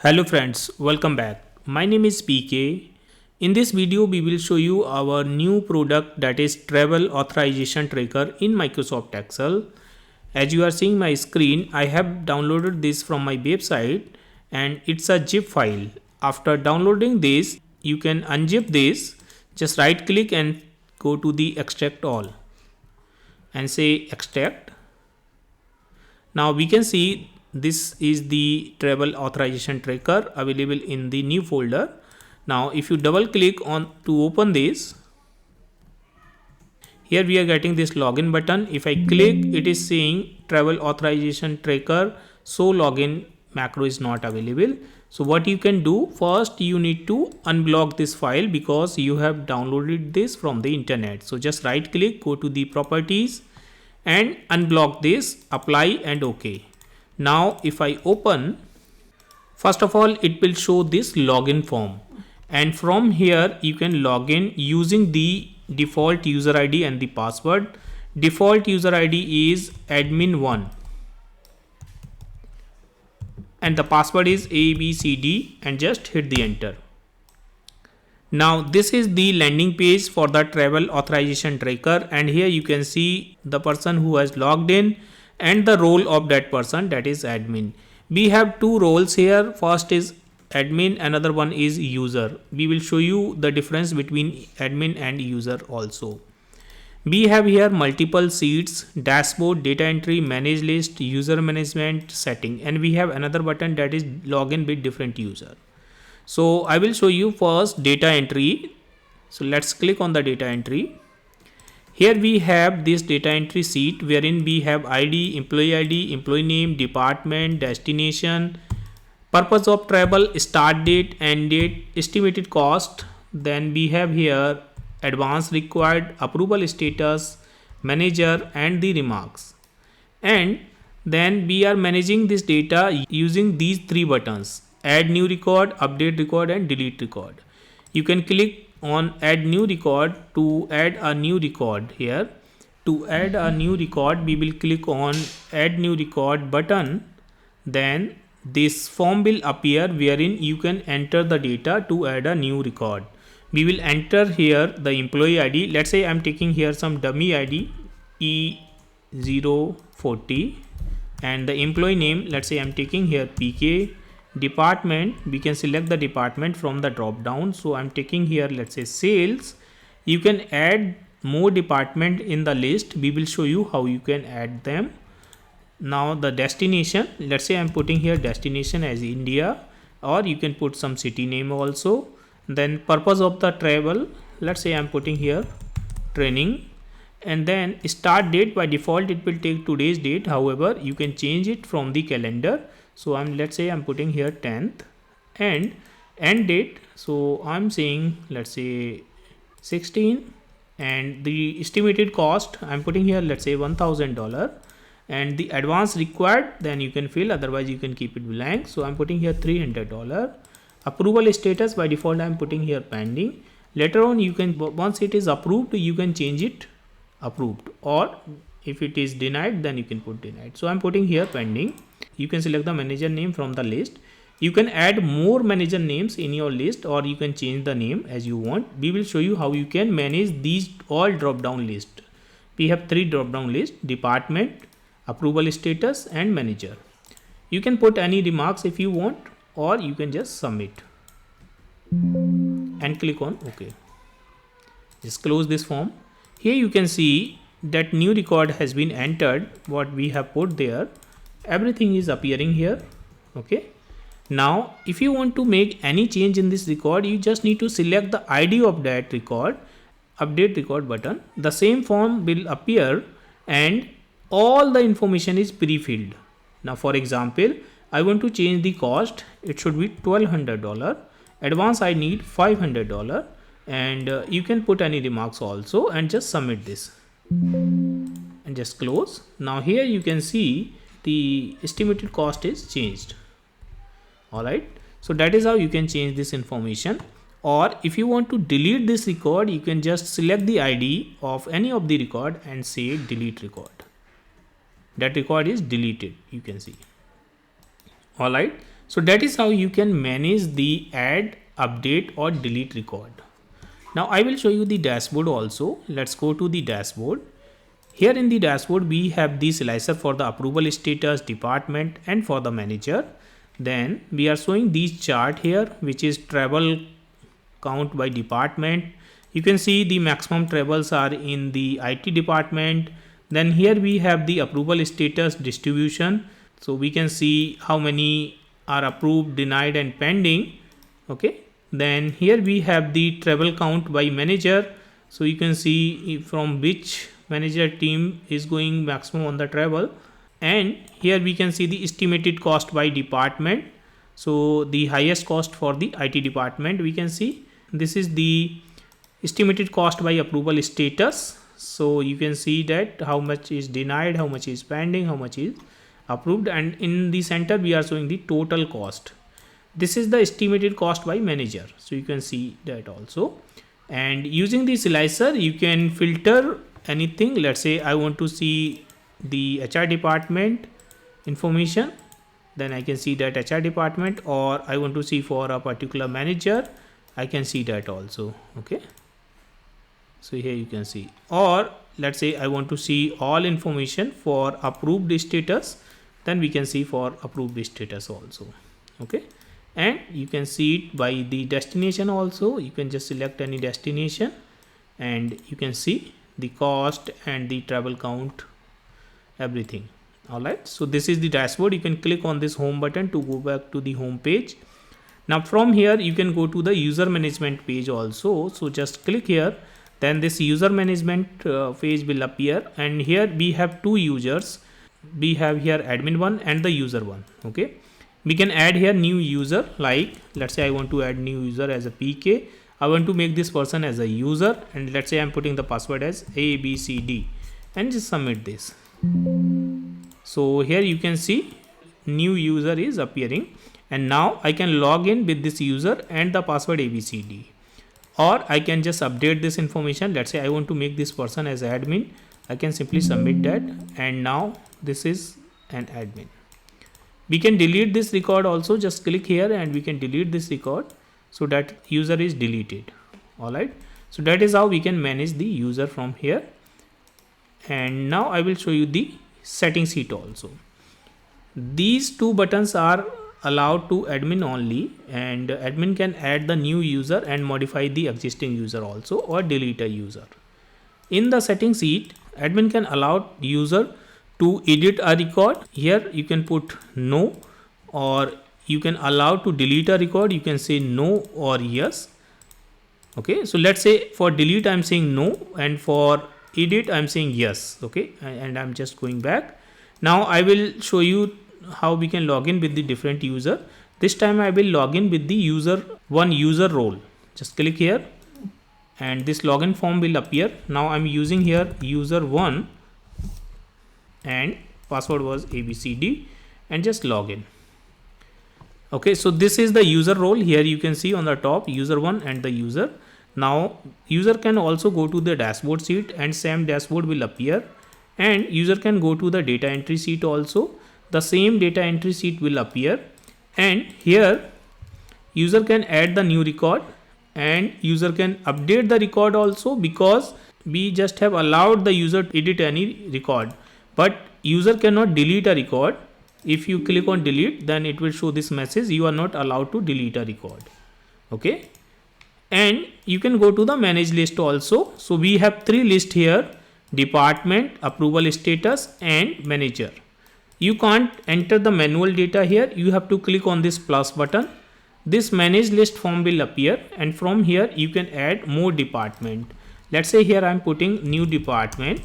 Hello friends, welcome back. My name is PK. In this video, we will show you our new product, that is Travel Authorization Tracker in Microsoft Excel. As you are seeing my screen, I have downloaded this from my website and it's a zip file. After downloading this, you can unzip this. Just right click and go to the extract all and say extract. Now we can see this is the travel authorization tracker available in the new folder. Now if you double click on to open this, here we are getting this login button. If I click, it is saying travel authorization tracker, so login macro is not available. So what you can do, first you need to unblock this file because you have downloaded this from the internet. So just right click, go to the properties and unblock this, apply and OK. Now if I open, first of all it will show this login form, and from here you can log in using the default user ID and the password. Default user ID is admin1 and the password is ABCD, and just hit the enter. Now this is the landing page for the travel authorization tracker, and here you can see the person who has logged in and the role of that person, that is admin. We have two roles here. First is admin, another one is user. We will show you the difference between admin and user also. We have here multiple sheets, dashboard, data entry, manage list, user management, setting, and we have another button that is login with different user. So I will show you first data entry. So let's click on the data entry. Here we have this data entry sheet wherein we have ID, employee name, department, destination, purpose of travel, start date, end date, estimated cost. Then we have here advance required, approval status, manager, and the remarks. And then we are managing this data using these three buttons: add new record, update record, and delete record. You can click on add new record to add a new record. Here to add a new record, we will click on add new record button. Then this form will appear wherein you can enter the data to add a new record. We will enter here the employee ID. Let's say I'm taking here some dummy ID E040, and the employee name, let's say I'm taking here PK. Department, we can select the department from the drop down. So I'm taking here, let's say sales. You can add more department in the list. We will show you how you can add them. Now the destination, let's say I'm putting here destination as India, or you can put some city name also. Then purpose of the travel, let's say I'm putting here training. And then start date, by default it will take today's date, however you can change it from the calendar. So let's say I'm putting here 10th, and end date, so I'm saying let's say 16, and the estimated cost I'm putting here, let's say $1,000, and the advance required, then you can fill, otherwise you can keep it blank. So I'm putting here $300. Approval status, by default I'm putting here pending. Later on you can, once it is approved, you can change it approved, or if it is denied, then you can put denied. So I'm putting here pending. You can select the manager name from the list. You can add more manager names in your list, or you can change the name as you want. We will show you how you can manage these all drop down list. We have three drop down list: department, approval status, and manager. You can put any remarks if you want, or you can just submit and click on OK. Just close this form. Here you can see that new record has been entered. What we have put there, everything is appearing here. Okay. Now if you want to make any change in this record, you just need to select the ID of that record, update record button. The same form will appear and all the information is pre-filled. Now for example, I want to change the cost. It should be $1,200. Advance I need $500, and you can put any remarks also, and just submit this and just close. Now here you can see the estimated cost is changed. All right, so that is how you can change this information. Or if you want to delete this record, you can just select the ID of any of the record and say delete record. That record is deleted, you can see. All right, So that is how you can manage the add, update or delete record. Now I will show you the dashboard also. Let's go to the dashboard. Here in the dashboard we have the slicer for the approval status, department and for the manager. Then we are showing these chart here, which is travel count by department. You can see the maximum travels are in the IT department. Then here we have the approval status distribution. So we can see how many are approved, denied and pending. Okay. Then here we have the travel count by manager. So you can see from which manager team is going maximum on the travel. And here we can see the estimated cost by department. So the highest cost for the IT department, we can see this is the estimated cost by approval status. So you can see that how much is denied, how much is pending, how much is approved, and in the center we are showing the total cost. This is the estimated cost by manager. So you can see that also. And using the slicer you can filter anything. Let's say I want to see the HR department information, then I can see that HR department, or I want to see for a particular manager, I can see that also. Okay, so here you can see, or let's say I want to see all information for approved status, then we can see for approved status also. Okay, and you can see it by the destination also. You can just select any destination and you can see the cost and the travel count, everything. All right, so this is the dashboard. You can click on this home button to go back to the home page. Now from here you can go to the user management page also. So just click here, then this user management page will appear, and here we have two users. We have here admin one and the user one. Okay, we can add here new user, like let's say I want to add new user as a PK. I want to make this person as a user, and let's say I'm putting the password as ABCD and just submit this. So here you can see new user is appearing, and now I can log in with this user and the password ABCD, or I can just update this information. Let's say I want to make this person as admin. I can simply submit that, and now this is an admin. We can delete this record also. Just click here and we can delete this record, so that user is deleted. All right, so that is how we can manage the user from here. And now I will show you the settings sheet also. These two buttons are allowed to admin only, and admin can add the new user and modify the existing user also, or delete a user. In the settings sheet, admin can allow user to edit a record. Here you can put no, or you can allow to delete a record. You can say no or yes. Okay, so let's say for delete I'm saying no, and for edit I'm saying yes. Okay, and I'm just going back. Now I will show you how we can log in with the different user. This time I will log in with the user role. Just click here and this login form will appear. Now I'm using here user 1 and password was ABCD, and just log in. Okay, so this is the user role. Here you can see on the top user 1 and the user. Now user can also go to the dashboard sheet and same dashboard will appear, and user can go to the data entry sheet also. The same data entry sheet will appear, and here user can add the new record and user can update the record also, because we just have allowed the user to edit any record, but user cannot delete a record. If you click on delete, then it will show this message, you are not allowed to delete a record. Okay, and you can go to the manage list also. So we have three lists here: department, approval status and manager. You can't enter the manual data here. You have to click on this plus button. This manage list form will appear, and from here you can add more department. Let's say here I'm putting new department,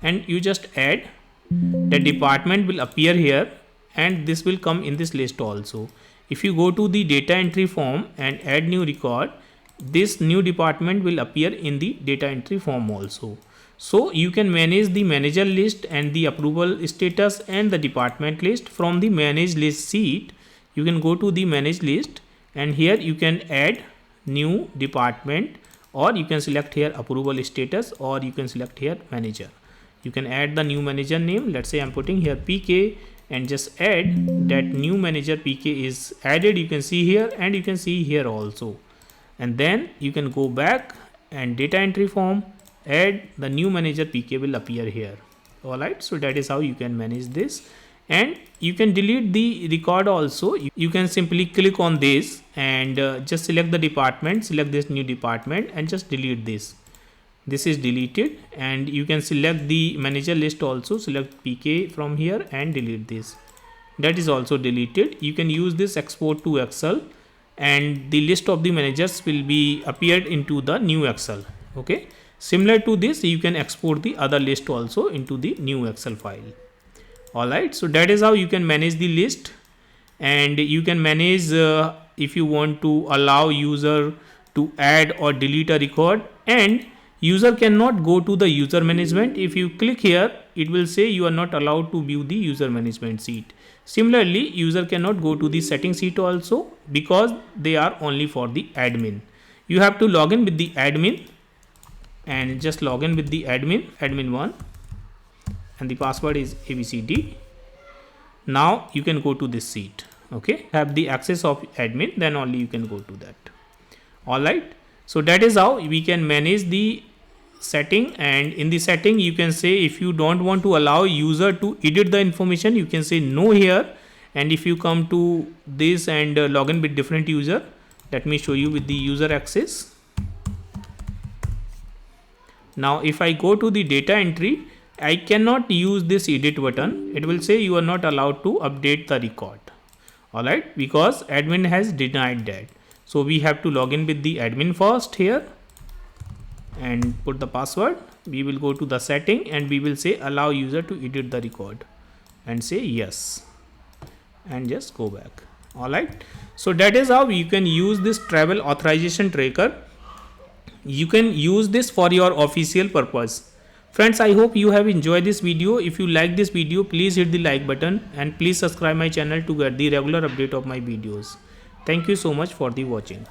and you just add. The department will appear here, and this will come in this list also. If you go to the data entry form and add new record, this new department will appear in the data entry form also. So you can manage the manager list and the approval status and the department list from the manage list sheet. You can go to the manage list, and here you can add new department, or you can select here approval status, or you can select here manager. You can add the new manager name. Let's say I'm putting here PK, and just add that new manager PK is added. You can see here and you can see here also, and then you can go back and data entry form, add the new manager PK will appear here. Alright, so that is how you can manage this, and you can delete the record also. You can simply click on this and just select the department, select this new department and just delete this. This is deleted, and you can select the manager list also, select PK from here and delete this. That is also deleted. You can use this export to Excel, and the list of the managers will be appeared into the new Excel. Okay, similar to this you can export the other list also into the new Excel file. Alright, so that is how you can manage the list, and you can manage if you want to allow user to add or delete a record, and user cannot go to the user management. If you click here, it will say you are not allowed to view the user management sheet. Similarly, user cannot go to the setting sheet also, because they are only for the admin. You have to log in with the admin, and just log in with the admin1, and the password is ABCD. Now you can go to this sheet. Okay, have the access of admin, then only you can go to that. Alright, so that is how we can manage the setting. And in the setting you can say, if you don't want to allow user to edit the information, you can say no here. And if you come to this and log in with different user, let me show you with the user access. Now if I go to the data entry, I cannot use this edit button. It will say you are not allowed to update the record. Alright, because admin has denied that. So we have to log in with the admin first here and put the password. We will go to the setting and we will say allow user to edit the record and say yes, and just go back. Alright, so that is how you can use this travel authorization tracker. You can use this for your official purpose. Friends, I hope you have enjoyed this video. If you like this video, please hit the like button and please subscribe my channel to get the regular update of my videos. Thank you so much for the watching.